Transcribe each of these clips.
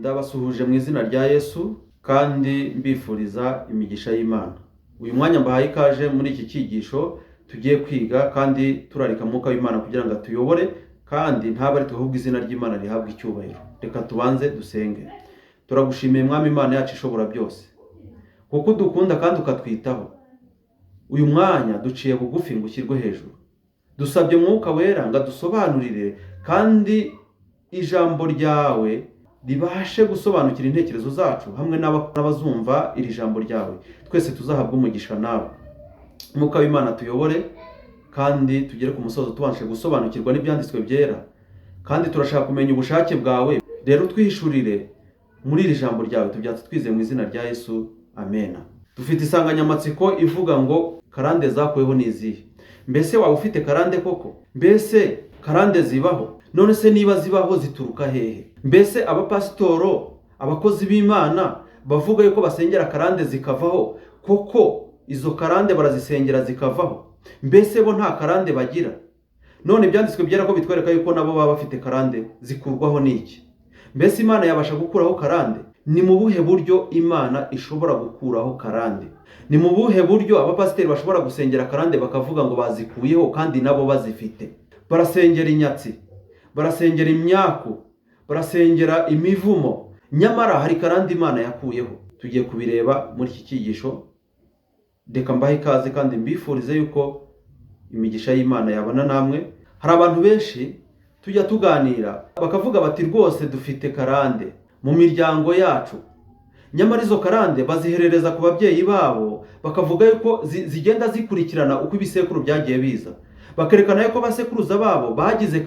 ndabasuhuje mu izina rya Yesu kandi mbifuriza imigisha y'Imana. Uyu mwanya mbahaye ikaje muri iki cyigisho tugiye kwiga kandi turarika mwuka w'Imana kugira ngo atuyobore kandi ntabari tuhubwe izina ry'Imana rihabwe icyubahiro. Reka tubanze dusenge. Turagushimiye Mwami Imana yacu ishobora byose, kuko dukunda kandi ukatwitaho. Uyu mwanya duciye bugufi ngo ushyirwe hejuru. Dusabye Mwuka Wera ngo adusobanurire kandi ijambo ryawe ribashe gusobanukira intekerezo zacu hamwe n'abazumva iri jambo ryawe. Twese tuzahabwa umugisha nawe. Mwuka w'Imana tuyobore kandi tugere ku musozo tubashe gusobanukirwa n'ibyanditswe byera, kandi turashaka kumenya ubushake bwawe. Rero twihishurire muri iri jambo ryawe, tubyatse twizeye mu izina rya Yesu, amena. Dufite insanganyamatsiko ivuga ngo karande zakuweho n'izihe. Mbese waba ufite karande koko? Mbese karande zibaho? None se niba zibaho zituruka hehe? Mbese abapasitoro, abakozi b'Imana bavuga yuko basengera karande zikavaho, koko izo karande barazisengera zikavaho? Mbese bo nta karande bagira? None ibyanditswe byera ko bitwereka yuko nabo baba bafite karande, zikurwaho n'iki? Mbese Imana yabasha gukuraho karande? Ni mu buhe buryo Imana ishobora gukuraho karande? Ni mu buhe buryo abapasiteri bashobora gusengera karande bakavuga ngo bazikuyeho kandi nabo bazifite? Barasengera inyatsi, barasengera imyaku, barasengera imivumo, nyamara hari karande Imana yakuyeho. Tugiye kubireba muri iki cyigisho. Reka mbahe ikaze kandi mbifurize yuko imigisha y'Imana yabana namwe. Hari abantu benshi tujya tuganira bakavuga bati rwose dufite karande mu miryango yacu, nyamara izo karande baziherereza ku babyeyi babo, bakavuga yuko zigenda zikurikirana uko ibisekuru byagiye biza. Bakerekana yuko basekuruza babo bagize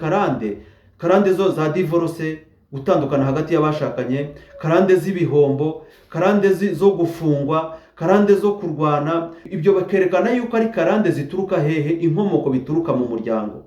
karande zo za divorce, gutandukana hagati y'abashakanye, karande z'ibihombo, karande zo gufungwa, karande zo kurwana. Ibyo bakerekana yuko ari karande zituruka hehe, inkomoko bituruka mu muryango.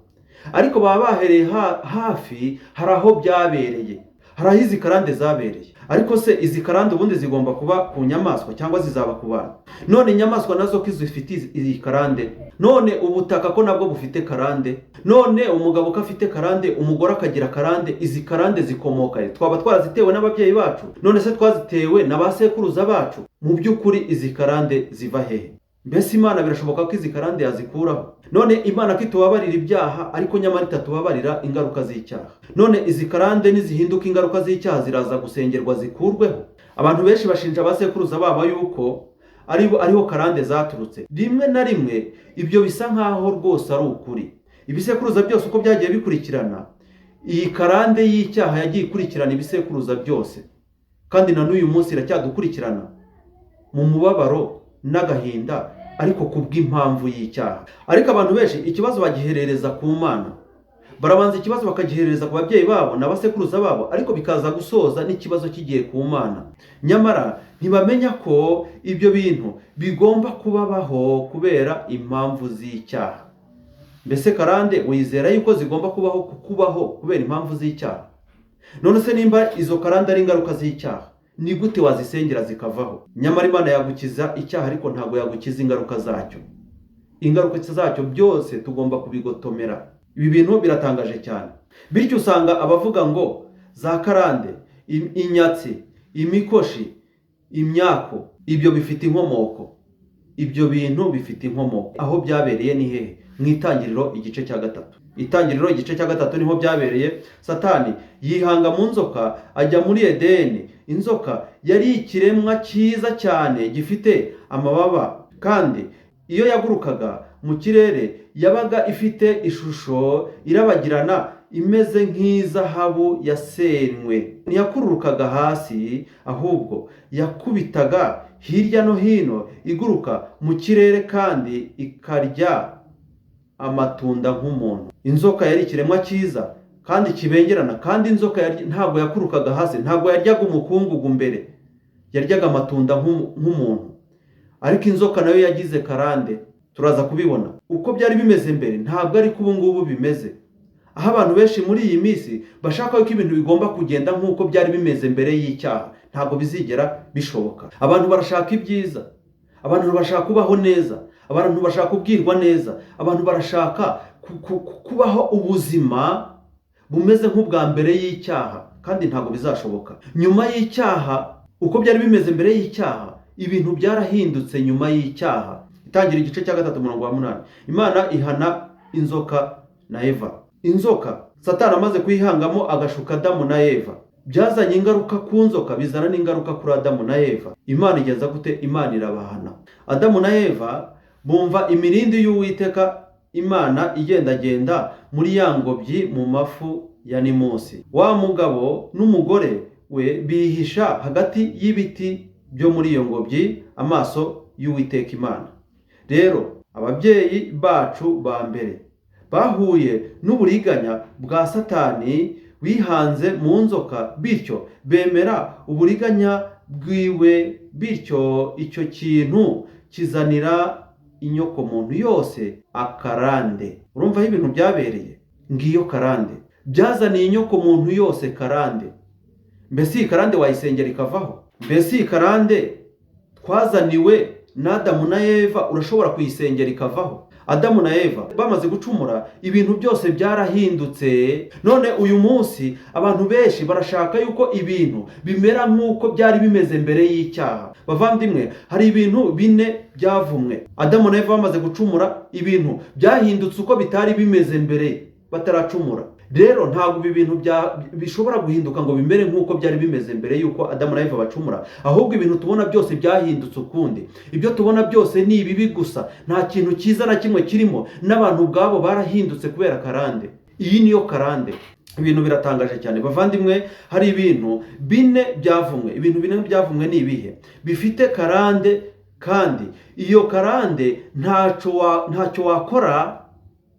Ariko baba bahereye hafi, hari aho byabereye, hari aho izi karande zabereye. Ariko se izi karande ubundi zigomba kuba ku nyamaswa cyangwa zizaba ku bantu? None inyamaswa nazo ko zifite izi karande? None ubutaka ko nabwo bufite karande? None umugabo ko afite karande, umugore akagira karande? Izi karande zikomoka he? Twaba twarazitewe n'ababyeyi bacu? None se twazitewe na ba sekuruza bacu? Mu by'ukuri izi karande ziva hehe? Mbese Imana birashoboka ko izi karande yazikuraho? None Imana ko itubabarira ibyaha ariko nyamara itatubabarira ingaruka z'icyaha. None izi karande nizihinduka ingaruka z'icyaha ziraza gusengerwa zikurweho? Abantu benshi bashinja abasekuruza babo yuko ariho karande zaturutse. Rimwe na rimwe ibyo bisa nkaho rwose ari ukuri. Ibisekuruza byose uko byagiye bikurikirana, iyi karande y'icyaha yagiye ikurikirana ibisekuruza byose, kandi na n'uyu munsi iracyadukurikirana mu mubabaro n'agahinda, ariko kubw'impamvu y'icyaha. Ariko abantu benshi ikibazo bagiherereza ku Mana. Barabanza ikibazo bakagiherereza ku babyeyi babo n'abasekuruza babo, ariko bikaza gusoza n'ikibazo kigiye ku Mana. Nyamara ntibamenya ko ibyo bintu bigomba kubabaho kubera impamvu z'icyaha. Mbese karande wizera yuko zigomba kubaho kubera impamvu z'icyaha? None se nimba izo karande ari ingaruka z'icyaha, ni gute wazisengera zikavaho? Nyamara Imana yagukiza icyaha ariko ntabwo yagukiza ingaruka zacyo. Ingaruka zacyo byose tugomba kubigotomera. Ibi bintu biratangaje cyane. Bityo usanga abavuga ngo za karande, inyatsi, imikoshi, imyako, ibyo bifite inkomoko. Ibyo bintu bifite inkomoko. Aho byabereye ni hehe? Mu Itangiriro igice cya 3. Itangiriro igice cya 3 niho byabereye. Satani yihanga mu nzoka ajya muri Edeni. Inzoka yari ikiremwa cyiza cyane gifite amababa, kandi iyo yagurukaga mu kirere yabaga ifite ishusho irabagirana imeze nk'izahabu yasenwe. Ntiyakururukaga hasi, ahubwo yakubitaga hirya no hino iguruka mu kirere kandi ikarya amatunda nk'umuntu. Inzoka yari ikiremwa cyiza kandi kibengerana, kandi inzoka ntabwo yakurukaga hasi, ntabwo yaryaga umukungugu mbere, yaryaga amatunda nk'umuntu. Ariko inzoka nayo yagize karande. Turaza kubibona uko byari bimeze mbere, ntabwo ari ko ubu ngubu bimeze. Aho abantu benshi muri iyi minsi bashaka ko ibintu bigomba kugenda nk'uko byari bimeze mbere y'icyaha, ntabwo bizigera bishoboka. Abantu barashaka ibyiza, abantu bashaka kubaho neza, abantu bashaka kubwirwa neza, abantu barashaka kubaho ubuzima bumeze nk'ubwa mbere y'icyaha. kandi ntabwo bizashoboka. Nyuma y'icyaha, uko byari bimeze mbere y'icyaha, ibintu byarahindutse nyuma y'icyaha. Itangira igice cya 3:8. Imana ihana inzoka na Eva. Inzoka Satani amaze kuyihangamo agashuka Adamu na Eva, byazanye ingaruka ku nzoka, bizana n'ingaruka kuri Adamu na Eva. Imana igeza gute? Imana irabahana. Adamu na Eva bumva imirindi y'Uwiteka Imana igendagenda muri ya ngobyi mu mafu ya Nimusi. Wa mugabo n'umugore we bihisha hagati y'ibiti byo muri iyo ngobyi amaso y'Uwiteka Imana. Rero ababyeyi bacu ba mbere bahuye n'uburiganya bwa Satani wihanze mu nzoka, bityo bemera uburiganya bwiwe, bityo icyo kintu kizanira inyoko muntu yose akarande. Urumva aho ibintu byabereye? Ngiyo karande byazaniye inyoko muntu yose karande. Mbese iyi karande wayisengera ikavaho? Mbese iyi karande twazaniwe na Adamu na Eva urashobora kuyisengera ikavaho? Adamu na Eva bamaze gucumura, ibintu byose byarahindutse. None uyu munsi abantu benshi barashaka yuko ibintu bimera nk'uko byari bimeze mbere y'icyaha. Bavandimwe, hari ibintu bine byavumwe. Adamu na Eva bamaze gucumura, ibintu byahindutse uko bitari bimeze mbere bataracumura. Rero ntabwo ibi bintu bishobora guhinduka ngo bimere nk'uko byari bimeze mbere y'uko Adamu na Eva bacumura, ahubwo ibintu tubona byose byahindutse ukundi. Ibyo tubona byose ni ibibi gusa, nta kintu cyiza na kimwe kirimo, n'abantu ubwabo barahindutse kubera karande. Iyi niyo karande. Ibintu biratangaje cyane bavandimwe. Hari ibintu bine byavumwe. Ibintu bine byavumwe ni ibihe? Bifite karande, kandi iyo karande ntacyo wakora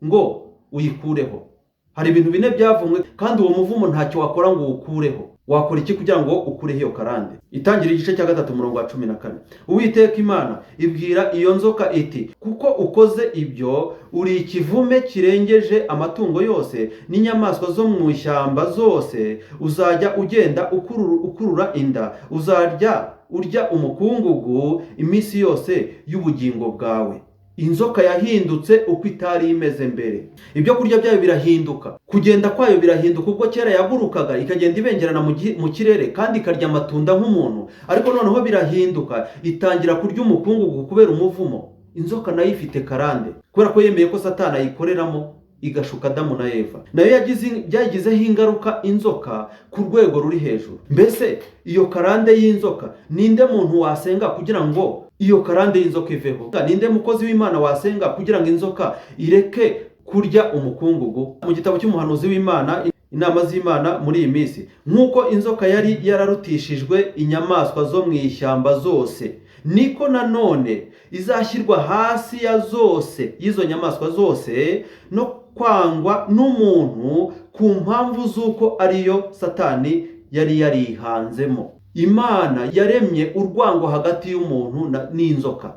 ngo uyikureho. Hari ibintu bine byavumwe, kandi uwo muvumo ntacyo wakora ngo ukureho. Wakora iki kugira ngo ukureho iyo karande? Itangira igice cya 3:14. Uwiteka Imana ibwira iyo nzoka iti, kuko ukoze ibyo, uri ikivume kirengeje amatungo yose n'inyamaswa zo mu ishyamba zose, uzajya ugenda ukurura inda, uzarya urya umukungugu iminsi yose y'ubugingo bwawe. Inzoka yahindutse uko itari imeze mbere. Ibyo kurya byayo birahinduka, kugenda kwayo birahinduka. Ubwo kera yagurukaga ikagenda ibengerana mu kirere kandi ikarya amatunda nk'umuntu, ariko noneho birahinduka, itangira kurya umukungugu kubera umuvumo. Inzoka nayo ifite karande, kubera ko yemeye ko Satani ayikoreramo igashuka Adamu na Eva. Nayo byagizeho ingaruka inzoka ku rwego ruri hejuru. Mbese iyo karande y'inzoka, ninde muntu wasenga kugira ngo iyo karande y'inzoka iveho? Ninde mukozi w'Imana wasenga kugira ngo inzoka ireke kurya umukungugu? Mu gitabo cy'umuhanuzi w'Imana, inama z'Imana muri iyi minsi, nk'uko inzoka yari yararutishijwe inyamaswa zo mu ishyamba zose, niko nanone izashyirwa hasi ya zose y'izo nyamaswa zose, no kwangwa n'umuntu ku mpamvu z'uko ariyo Satani yari yarihanzemo. Imana yaremye urwango hagati y'umuntu n'inzoka,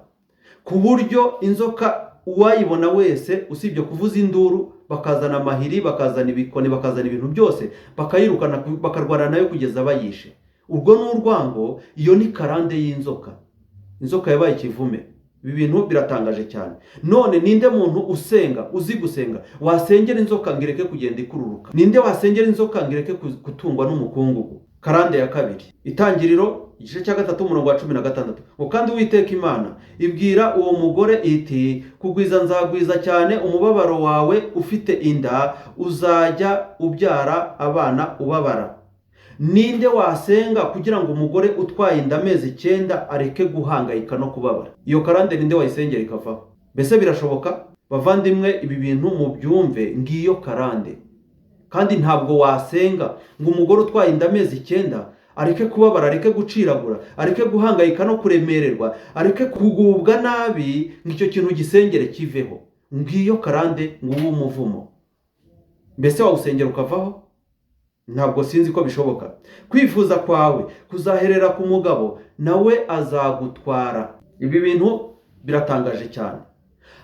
ku buryo inzoka uwayibona wese, usibye kuvuza induru, bakazana amahiri, bakazana ibikoni, bakazana ibintu byose, bakayirukana, bakarwana nayo kugeza bayishe. Ubwo ni urwango. Iyo ni karande y'inzoka. Inzoka yabaye ikivume. Ibi bintu biratangaje cyane. None ninde muntu usenga, uzi gusenga, wasengera inzoka ngo ireke kugenda ikururuka? Ninde wasengera inzoka ngo ireke gutungwa n'umukungugu? Karande ya kabiri, Itangiriro igice cya 3:16. Ngo kandi Uwiteka Imana ibwira uwo mugore iti, kugwiza nzagwiza cyane umubabaro wawe, ufite inda uzajya ubyara abana ubabara. Ninde wasenga kugira ngo umugore utwaye inda amezi 9 areke guhangayika no kubabara? Iyo karande ninde wayisengera ikavaho? Mbese birashoboka? Bavandimwe, ibi bintu mu byumve, ngiyo karande. Kandi ntabwo wasenga ngo umugore utwaye inda amezi 9 areke kubabara, areke guciragura, areke guhangayika no kuremererwa, areke kugubwa nabi, ngicyo kintu gisengere kiveho. Ngiyo karande, nguwo umuvumo. Mbese wawusengera ukavaho? Ntabwo sinzi ko bishoboka. Kwifuza kwawe kuzaherera ku mugabo, nawe azagutwara. Ibi bintu biratangaje cyane.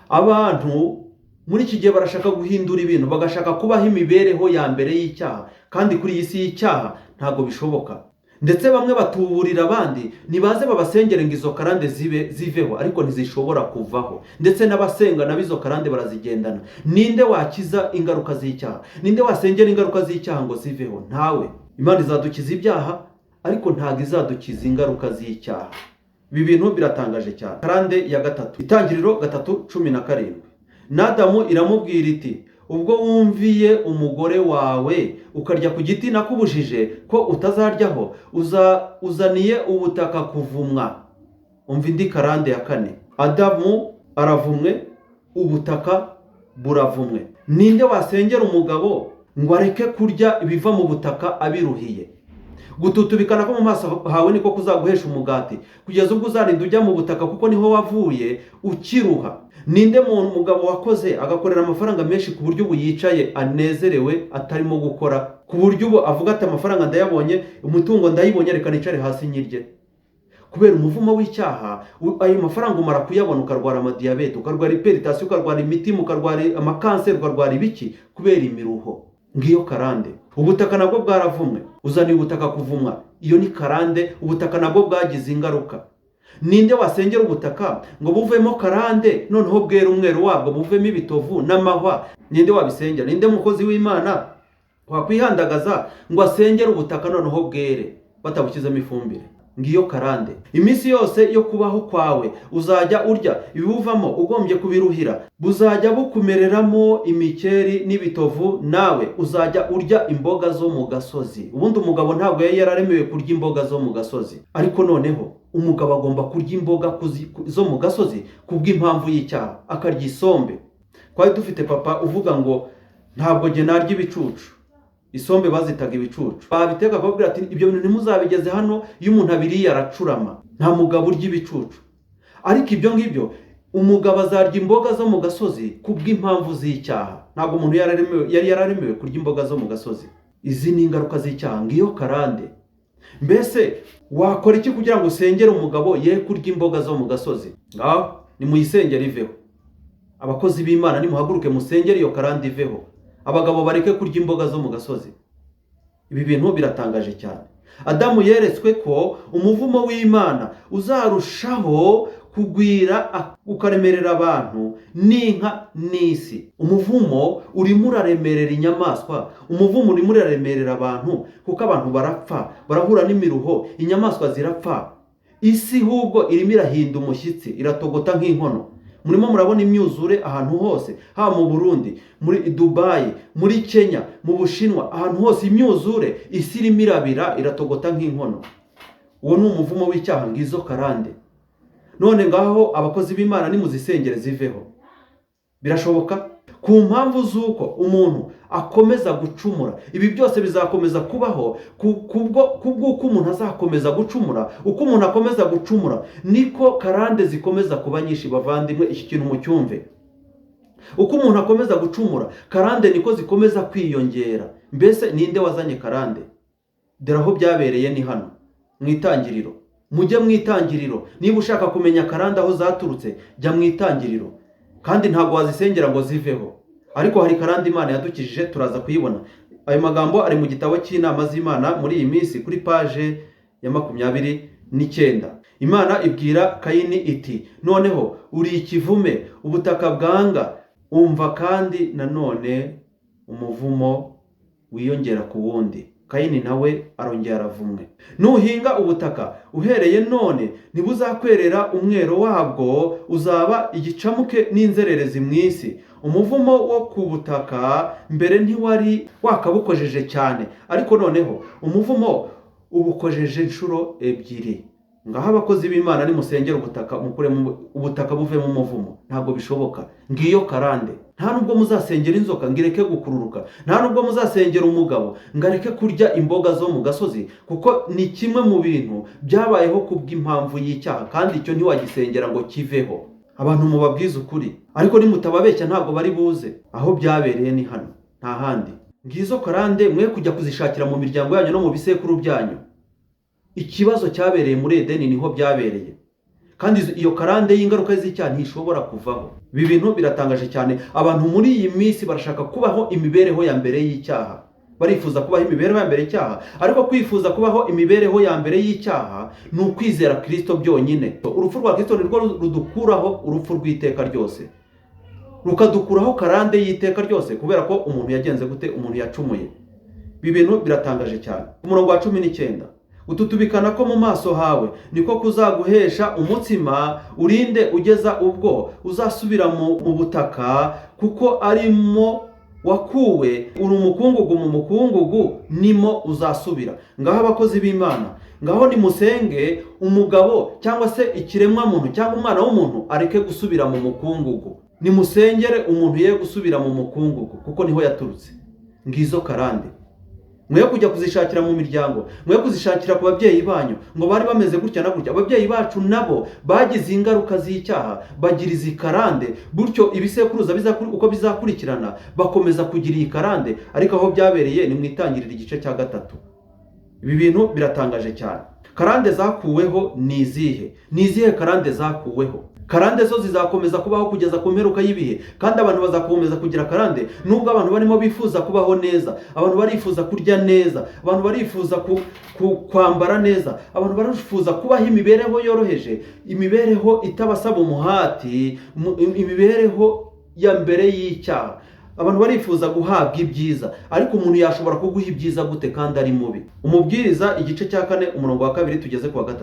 Abantu muri iki gihe barashaka guhindura ibintu, bagashaka kubaho imibereho ya mbere y'icyaha, kandi kuri iyi si y'icyaha ntabwo bishoboka. Ndetse bamwe batuburira abandi nibaze babasengere ngo izo karande ziveho, ariko ntizishobora kuvaho. Ndetse n'abasenga nabo izo karande barazigendana. Ninde wakiza ingaruka z'icyaha? Ninde wasengera ingaruka z'icyaha ngo ziveho? Ntawe. Imana izadukiza ibyaha ariko ntabwo izadukiza ingaruka z'icyaha. Ibi bintu biratangaje cyane. Karande ya gatatu, Itangiriro 3:17. Nadamu iramubwira iti, ubwo wumviye umugore wawe ukarya ku giti nakubujije ko utazaryaho, uzaniye ubutaka kuvumwa. Umva indi karande ya kane. Adamu aravumwe, ubutaka buravumwe. Ninde wasengera umugabo ngo areke kurya ibiva mu butaka abiruhiye? Gututubikana ko mu maso hawe niko kuzaguhesha umugati, kugeza ubwo uzarinda ujya mu butaka kuko niho wavuye ukiruha. Ninde mugabo wakoze agakorera amafaranga menshi ku buryo ubu yicaye anezerewe atarimo gukora, ku buryo ubu avuga ati amafaranga ndayabonye, umutungo ndayibonye, reka nicare hasi nyirye? Kubera umuvumo w'icyaha, ayo mafaranga umara kuyabona ukarwara amadiyabete, ukarwara hypertension, ukarwara imitima, ukarwara amakanseri, ukarwara ibiki kubera imiruho. Ngiyo karande. Ubutaka nabwo bwaravumwe, uzaniye ubutaka kuvumwa. Iyo ni karande. Ubutaka nabwo bwagize ingaruka. Ninde wasengera ubutaka ngo buvemo karande noneho bwera umweru wabwo buvemo ibitovu n'amahwa? Ninde wabisengera? Ninde mukozi w'Imana wakwihandagaza ngo asengere ubutaka noneho bwere batabukizemo ifumbire? Ngiyo karande. Iminsi yose yo kubaho kwawe uzajya urya ibivamo ugombye kubiruhira, buzajya bukumereramo imikeri n'ibitovu, nawe uzajya urya imboga zo mu gasozi. Ubundi umugabo ntabwo yari yararemewe kurya imboga zo mu gasozi, ariko noneho umugabo agomba kurya imboga zo mu gasozi kubw'impamvu y'icyaha, akarya isombe. Twari dufite papa uvuga ngo ntabwo jye narya ibicucu. Isombe bazitaga ibicucu. Babiteka akababwira ati ibyo bintu ntimuzabigeze hano, iyo umuntu abiriye aracurama. Nta mugabo urya ibicucu. Ariko ibyo ngibyo umugabo azarya imboga zo mu gasozi kubw'impamvu z'icyaha. Ntabwo umuntu yari yararemewe kurya imboga zo mu gasozi. Izi ni ingaruka z'icyaha. Ngiyo karande. Mbese wakora iki kugira ngo usengere umugabo ye kurya imboga zo mu gasozi? Ngaho nimuyisengere iveho. Abakozi b'Imana nimuhaguruke musengere iyo karande iveho. Abagabo bareke kurya imboga zo mu gasozi. Ibi bintu biratangaje cyane. Adamu yeretswe ko umuvumo w'Imana uzarushaho kugwira ukaremerera abantu n'inka n'isi. Umuvumo urimo uraremerera inyamaswa, umuvumo urimo uraremerera abantu kuko abantu barapfa, barahura n'imiruho, inyamaswa zirapfa. Isi hubwo irimo irahinda umushyitsi, iratogota nk'inkono. Murimo murabona imyuzure ahantu hose, haba mu Burundi, muri Dubai, muri Kenya, mu Bushinwa, ahantu hose imyuzure, isi irimo irabira, iratogota nk'inkono. Uwo ni umuvumo w'icyaha. Ngizo karande. None ngaho abakozi b'Imana nimuzisengere ziveho. Birashoboka? Ku mpamvu z'uko umuntu akomeza gucumura, ibi byose bizakomeza kubaho kubw'uko umuntu azakomeza gucumura. Uko umuntu akomeza gucumura niko karande zikomeza kuba nyinshi. Bavandimwe, iki kintu mucyumve. Uko umuntu akomeza gucumura, karande niko zikomeza kwiyongera. Mbese ninde wazanye karande? Dore aho byabereye ni hano mu Itangiriro. Mujye mu Itangiriro. Niba ushaka kumenya karande aho zaturutse, jya mu Itangiriro. Kandi ntabwo wazisengera ngo ziveho. Ariko hari karande Imana yadukijije, turaza kuyibona. Ayo magambo ari mu gitabo cy'inama z'Imana muri iyi minsi kuri paje ya 29. Imana ibwira Kayini iti, noneho uri ikivume, ubutaka bwanga. Umva kandi nanone umuvumo wiyongera ku wundi. Kayini nawe arongera aravumwe. Nuhinga ubutaka uhereye none, ntibuzakwerera umwero wabwo, uzaba igicamuke n'inzererezi mu isi. Umuvumo wo ku butaka mbere ntiwari wakabukojeje cyane, ariko noneho umuvumo ubukojeje inshuro ebyiri. Ngaho abakozi b'Imana nimusengera ubutaka, mukure ubutaka buvemo umuvumo. Ntabwo bishoboka. Ngiyo karande. Nta nubwo muzasengera inzoka ngireke gukururuka, nta nubwo muzasengera umugabo ngareke kurya imboga zo mu gasozi, kuko ni kimwe mu bintu byabayeho kubw'impamvu y'icyaha, kandi icyo ntiwagisengera ngo kiveho. Abantu mubabwiza ukuri, ariko nimutababeshya ntabwo bari buze. Aho byabereye ni hano, nta handi. Ngizo karande, mwe kujya kuzishakira mu miryango yanyu no mu bisekuru byanyu. Ikibazo cyabereye muri Edeni niho byabereye, kandi iyo karande y'ingaruka z'icyaha ntishobora kuvaho. Ibi bintu biratangaje cyane. Abantu muri iyi minsi barashaka kubaho imibereho ya mbere y'icyaha. Barifuza kubaho imibereho ya mbere y'icyaha, ariko kwifuza kubaho imibereho ya mbere y'icyaha ni ukwizera Kristo byonyine. Urupfu rwa Kristo nirwo rudukuraho urupfu rw'iteka ryose, rukadukuraho karande y'iteka ryose, kubera ko umuntu yagenze gute? Umuntu yacumuye. Ibi bintu biratangaje cyane. Umurongo wa 19, ututubikana ko mu maso hawe niko kuzaguhesha umutsima, urinde ugeza ubwo uzasubira mu butaka, kuko arimo wakuwe, uri umukungugu, mu mukungugu nimo uzasubira. Ngaho abakozi b'Imana, ngaho nimusenge umugabo cyangwa se ikiremwa muntu cyangwa umwana w'umuntu areke gusubira mu mukungugu. Nimusengere umuntu ye gusubira mu mukungugu, kuko niho yaturutse. Ngizo karande. Mwe kujya kuzishakira mu miryango, mwe kuzishakira ku babyeyi banyu ngo bari bameze gutya na gutya. Ababyeyi bacu nabo bagize ingaruka z'icyaha, bagira izi karande, buryo ibisekuruza uko bizakurikirana bakomeza kugira iyi karande. Ariko aho byabereye ni mwitangirira igice cya 3. Ibi bintu biratangaje cyane. Karande zakuweho ni izihe? Ni izihe karande zakuweho? Karande zo zizakomeza kubaho kugeza ku mperuka y'ibihe, kandi abantu bazakomeza kugira karande nubwo abantu barimo bifuza kubaho neza, abantu barifuza kurya neza, abantu barifuza kwambara neza, abantu barifuza kubaho imibereho yoroheje, imibereho itabasaba umuhati, imibereho ya mbere y'icyaha. Abantu barifuza guhabwa ibyiza, ariko umuntu yashobora kuguha ibyiza gute kandi ari mubi? Umubwiriza igice cya 4 umurongo wa 2 tugeze ku wa 3.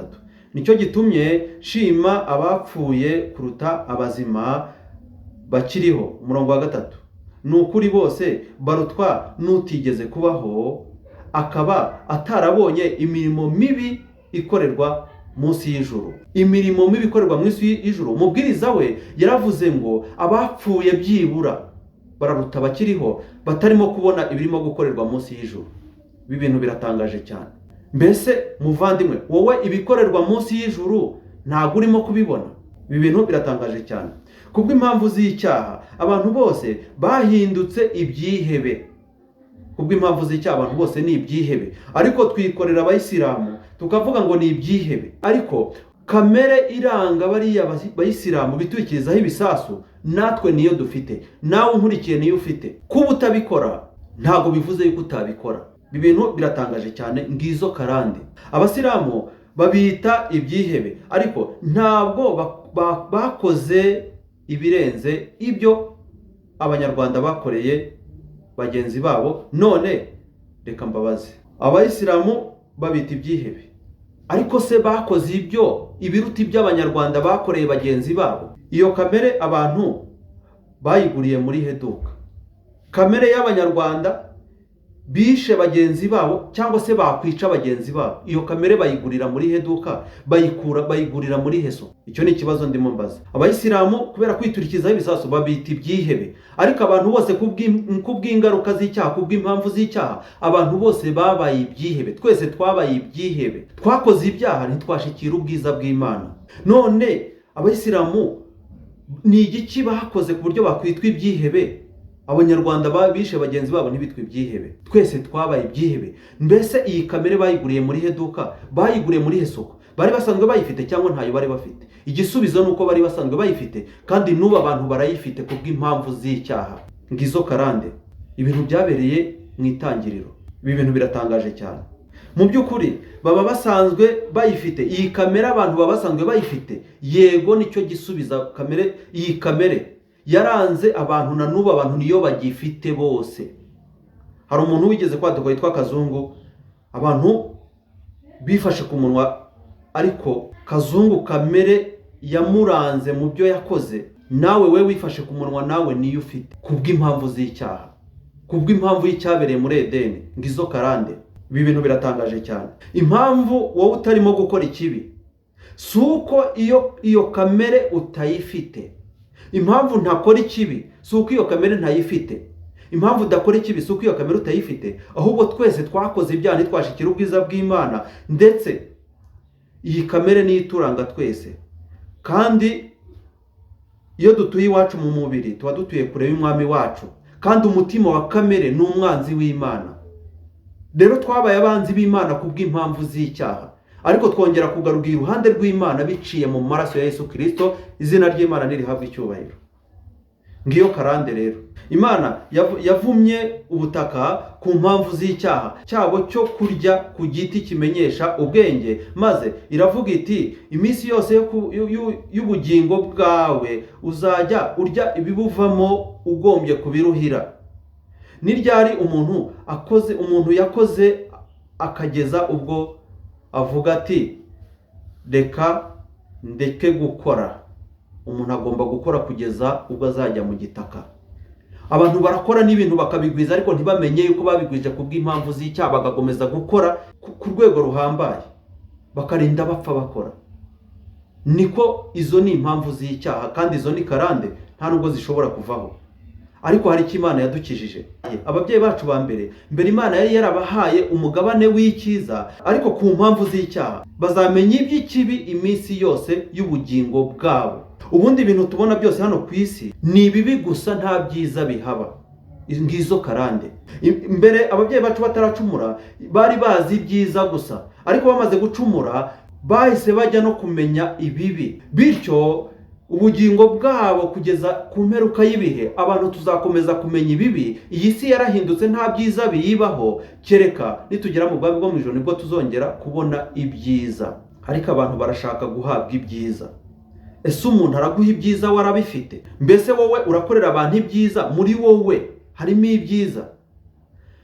Nicyo gitumye shima abapfuye kuruta abazima bakiriho. Umurongo wa 3, nukuri bose barutwa n'utigeze kubaho, akaba atarabonye imirimo mibi ikorerwa munsi y'ijuru. Imirimo mibi ikorerwa munsi y'ijuru, umubwiriza we yaravuze ngo abapfuye byibura bararuta bakiriho batarimo kubona ibirimo gukorerwa munsi y'ijuru. Ibi bintu biratangaje cyane. Mbese muvandimwe, wowe ibikorerwa munsi y'ijuru ntabwo urimo kubibona? Ibi bintu biratangaje cyane. Kubwo impamvu z'icyaha abantu bose bahindutse ibyihebe. Kubwo impamvu z'icyaha abantu bose ni ibyihebe, ariko twikorera abayisilamu tukavuga ngo ni ibyihebe. Ariko kamere iranga bariya bayisilamu bitwikirizaho ibisasu, natwe niyo dufite, nawe nkurikiye niyo ufite. Kuba utabikora ntabwo bivuze yuko utabikora. Ibi bintu biratangaje cyane. Ngizo karande. Abasilamu babita ibyihebe, ariko ntabwo bakoze ibirenze ibyo abanyarwanda bakoreye bagenzi babo. None reka mbabaze, abayisilamu babita ibyihebe, ariko se bakoze ibyo ibiruta iby'abanyarwanda bakoreye bagenzi babo? Iyo kamere abantu bayiguriye muri heduka. Kamere y'abanyarwanda bishe bagenzi babo cyangwa se bakwica bagenzi babo, iyo kamere bayigurira muri heduka, bayigurira muri heso. Icyo ni ikibazo ndimo mbaza. Abayisilamu kubera kwiturikizaho ibisasu babita ibyihebe, ariko abantu bose kubw'ingaruka z'icyaha, kubw'impamvu z'icyaha, abantu bose babaye ibyihebe. Twese twabaye ibyihebe, twakoze ibyaha ntitwashikira ubwiza bw'Imana. None abayisilamu ni igiki bakoze ku buryo bakwitwa ibyihebe? Abanyarwanda bishe bagenzi babo ntibitwe ibyihebe. Twese twabaye ibyihebe. Mbese iyi kamere bayiguriye muri heduka, bayiguriye muri hesoko, bari basanzwe bayifite cyangwa ntayo bari bafite? Igisubizo nuko bari basanzwe bayifite, kandi n'ubu abantu barayifite kubw'impamvu z'icyaha. Ngizo karande. Ibintu byabereye mu itangiriro. Ibi bintu biratangaje cyane. Mu by'ukuri baba basanzwe bayifite iyi kamere, abantu baba basanzwe bayifite. Yego nicyo gisubiza kamere. Iyi kamere yaranze abantu, na n'ubu abantu niyo bagifite bose. Hari umuntu wigeze kwaduka yitwa Kazungu, abantu bifashe ku munwa, ariko Kazungu kamere yamuranze mu byo yakoze. Nawe we wifashe ku munwa, nawe niyo ufite kubw'impamvu z'icyaha, kubw'impamvu y'icyabereye muri Edeni. Ngizo karande. Ibi bintu biratangaje cyane. Impamvu wowe utarimo gukora ikibi suko iyo kamere utayifite. Impamvu ntakora ikibi suko iyo kamere ntayifite. Impamvu udakora ikibi suko iyo kamere utayifite. Ahubwo twese twakoze ibyaha ntitwashikira ubwiza bw'Imana, ndetse iyi kamere niyo ituranga twese. Kandi iyo dutuye iwacu mu mubiri tuba dutuye kure y'umwami wacu, kandi umutima wa kamere ni umwanzi w'Imana. Rero twabaye abanzi b'Imana kubw'impamvu z'icyaha, ariko twongera kugaruka iruhande rw'Imana biciye mu maraso ya Yesu Kristo. Izina ry'Imana nirihabwe icyubahiro. Ngiyo karande rero. Imana yavumye ubutaka ku mpamvu z'icyaha cyabo cyo kurya ku giti kimenyesha ubwenge, maze iravuga iti iminsi yose y'ubugingo bwawe uzajya urya ibibuvamo ugombye kubiruhira. ni ryari umuntu yakoze akageza ubwo avuga ati reka ndeke gukora. Umuntu agomba gukora kugeza ubwo azajya mu gitaka. Abantu barakora n'ibintu bakabigwiza ariko ntibamenye yuko babigwije kubw'impamvu z'icyaha, bagakomeza gukora ku rwego ruhambaye bakarinda bapfa bakora. Niko izo ni impamvu z'icyaha, kandi izo ni karande nta nubwo zishobora kuvaho. Ariko hari icyo Imana yadukijije. Ababyeyi bacu ba mbere Imana yari yarabahaye umugabane w'icyiza, ariko ku mpamvu z'icyaha bazamenya iby'ikibi iminsi yose y'ubugingo bwabo. Ubundi ibintu tubona byose hano ku isi ni ibibi gusa, nta byiza bihaba. Ngizo karande. Mbere ababyeyi bacu bataracumura bari bazi ibyiza gusa, ariko bamaze gucumura bahise bajya no kumenya ibibi. Bityo ubugingo bwabo kugeza ku mperuka y'ibihe abantu tuzakomeza kumenya ibibi. Iyi si yarahindutse, nta byiza biyibaho, kereka nitugera mu bwami bwo mu ijuru nibwo tuzongera kubona ibyiza. Ariko abantu barashaka guhabwa ibyiza. Ese umuntu araguha ibyiza warabifite? Mbese wowe urakorera abantu ibyiza? Muri wowe harimo ibyiza?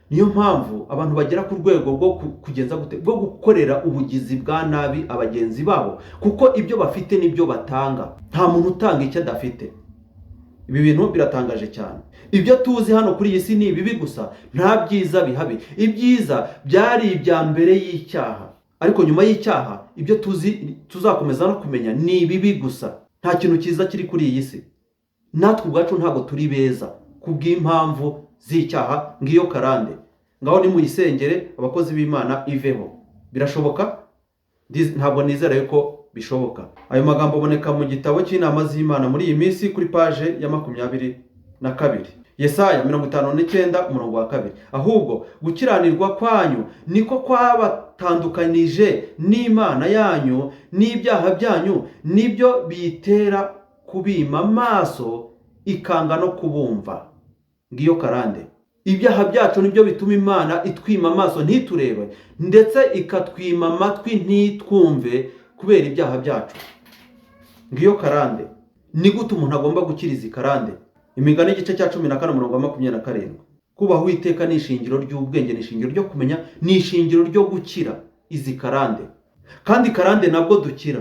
Niyo mpamvu abantu bagera ku rwego rwo kugeza gute, bwo gukorera ubugizi bwa nabi abagenzi babo, kuko ibyo bafite nibyo batanga. Nta muntu utanga icyo adafite. Ibi bintu biratangaje cyane. Ibyo tuzi hano kuri iyi si ni ibibi gusa, nta byiza bihabi. Ibyiza byari ibya mbere y'icyaha, ariko nyuma y'icyaha ibyo tuzakomeza no kumenya ni ibibi gusa. Nta kintu cyiza kiri kuri iyi si. Natwe ubwacu ntabwo turi beza kubw'impamvu z'icyaha. Ngiyo karande. Ngaho nimuyisengere abakozi b'Imana iveho. Birashoboka? Ntabwo nizera yuko bishoboka. Ayo magambo aboneka mu gitabo cy'inama z'Imana muri iyi minsi kuri paje ya 22. Yesaya 59:2. Ahubwo gukiranirwa kwanyu niko kwabatandukanije n'Imana yanyu, n'ibyaha byanyu nibyo biyitera kubima amaso ikanga no kubumva. Ngiyo karande. Ibyaha byacu nibyo bituma Imana itwima amaso ntiturebe, ndetse ikatwima amatwi ntitwumve kubera ibyaha byacu. Ngiyo karande. Ni gute umuntu agomba gukiriza karande? Imigani igice cya 14:27. Kubaha Uwiteka ni ishingiro ry'ubwenge, ni ishingiro ryo kumenya, ni ishingiro ryo gukira izi karande. Kandi karande nabwo dukira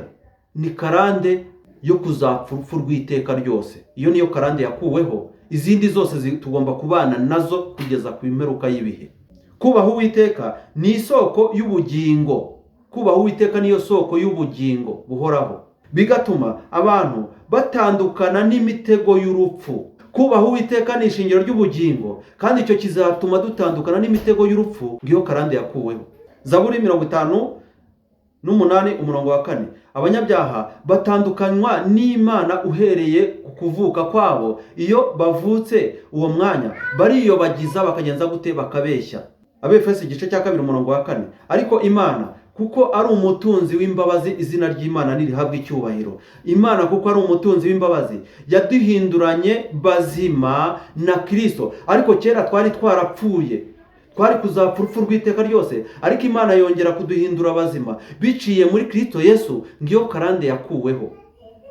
ni karande yo kuzapfa urupfu rw'iteka ryose. Iyo niyo karande yakuweho. Izindi zose tugomba kubana nazo kugeza ku imperuka y'ibihe. Kubaha Uwiteka ni isoko y'ubugingo. Kubaha Uwiteka niyo soko y'ubugingo buhoraho, bigatuma abantu batandukana n'imitego y'urupfu. Kubaha Uwiteka ni ishingiro ry'ubugingo, kandi icyo kizatuma dutandukana n'imitego y'urupfu. Ngiyo karande yakuweho. Zaburi 58:4. Abanyabyaha batandukanywa n'Imana uhereye ku kuvuka kwabo. Iyo bavutse uwo mwanya bariyobagiza bakagenza gute, bakabeshya. Abefeso igice cya 2:4. Ariko Imana kuko ari umutunzi w'imbabazi, izina ry'Imana nirihabwa icyubahiro. Imana kuko ari umutunzi w'imbabazi yaduhinduranye bazima na Kristo. Ariko kera twari twarapfuye, twari kuzapfa urupfu rw'iteka ryose, ariko Imana yongera kuduhindura abazima biciye muri Kristo Yesu. Ngiyo karande yakuweho.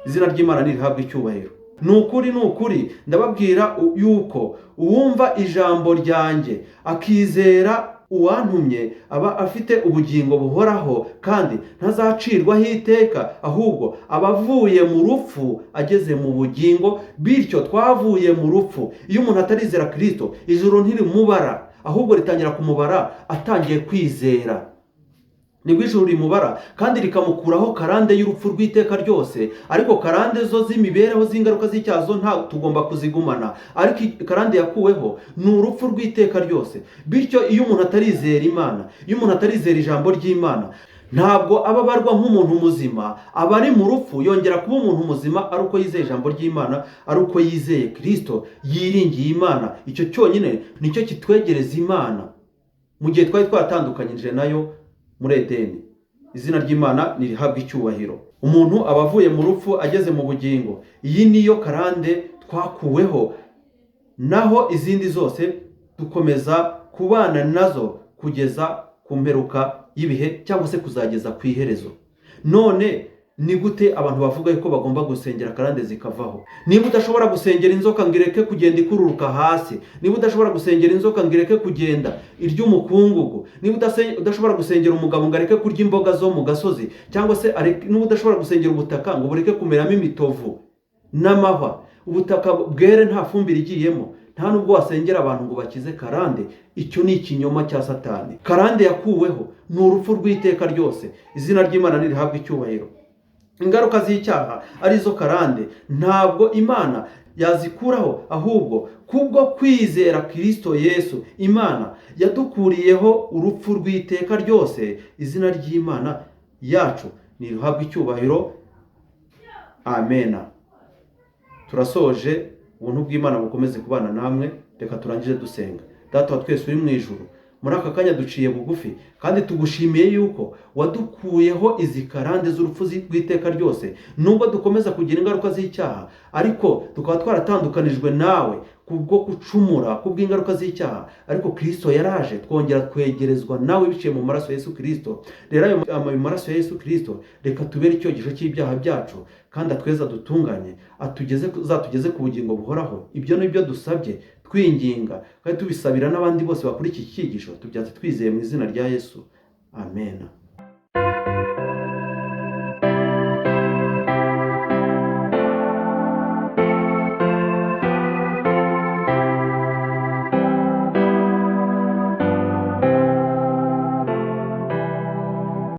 Izina ry'Imana nirihabwa icyubahiro. Nukuri ndababwira yuko uwumva ijambo ryanjye akizera uwantumye aba afite ubugingo buhoraho, kandi ntazacirwaho iteka, ahubwo abavuye mu rupfu ageze mu bugingo. Bityo twavuye mu rupfu. Iyo umuntu atarizera Kristo, ijuru ntirimubara, ahubwo ritangira kumubara atangiye kwizera. Nibwo ijuru rimubara kandi rikamukuraho karande y'urupfu rw'iteka ryose. Ariko karande zo z'imibereho z'ingaruka z'icyaha zo nta tugomba kuzigumana. Ariko karande yakuweho ni urupfu rw'iteka ryose. Bityo iyo umuntu atarizera Imana, iyo umuntu atarizera ijambo ry'Imana, ntabwo aba abarwa nk'umuntu muzima, aba ari mu rupfu. Yongera kuba umuntu muzima ari uko yizeye ijambo ry'Imana, ari uko yizeye Kristo, yiringiye Imana. Icyo cyonyine nicyo kitwegereza Imana mu gihe twari twatandukanyije nayo muri Edeni. Izina ry'Imana nirihabwa icyubahiro. Umuntu aba avuye mu rupfu ageze mu bugingo. Iyi niyo karande twakuweho. Naho izindi zose dukomeza kubana nazo kugeza ku mperuka y'ibihe, cyangwa se kuzageza ku iherezo. None Ni gute abantu bavuga yuko bagomba gusengera karande zikavaho? Niba udashobora gusengera inzoka ngo ireke kugenda ikururuka hasi, niba udashobora gusengera inzoka ngo ireke kugenda irya umukungugu, niba udashobora gusengera umugabo ngo areke kurya imboga zo mu gasozi, cyangwa se niba udashobora gusengera ubutaka ngo bureke kumeramo imitovu n'amahwa, ubutaka bwere nta fumbire igiyemo, nta nubwo wasengera abantu ngo bakize karande. Icyo ni ikinyoma cya Satani. Karande yakuweho ni urupfu rw'iteka ryose. Izina ry'Imana nirihabwa icyubahiro. Ingaruka z'icyaha arizo karande ntabwo Imana yazikuraho, ahubwo kubwo kwizera Kristo Yesu Imana yadukuriyeho urupfu rw'iteka ryose. Izina ry'Imana yacu nirihabwa icyubahiro. Amena. Turasoje. Ubuntu bw'Imana bukomeze kubana namwe. Reka turangije dusenga. Data wa twese uri mu ijuru, muri aka kanya duciye bugufi kandi tugushimiye yuko wadukuyeho izi karande z'urupfu rw'iteka ryose. Nubwo dukomeza kugira ingaruka z'icyaha, ariko tukaba twaratandukanijwe nawe kubwo gucumura, kubw'ingaruka z'icyaha, ariko Kristo yaraje twongera kwegerezwa nawe biciye mu maraso ya Yesu Kristo. Rero ayo maraso ya Yesu Kristo reka tubere icyogisho cy'ibyaha byacu, kandi atweza dutunganye, azatugeze ku bugingo buhoraho. Ibyo ni byo dusabye twinginga kandi tubisabira n'abandi bose bakora iki cyigisho, tubyaze twizeye mu izina rya Yesu. Amen.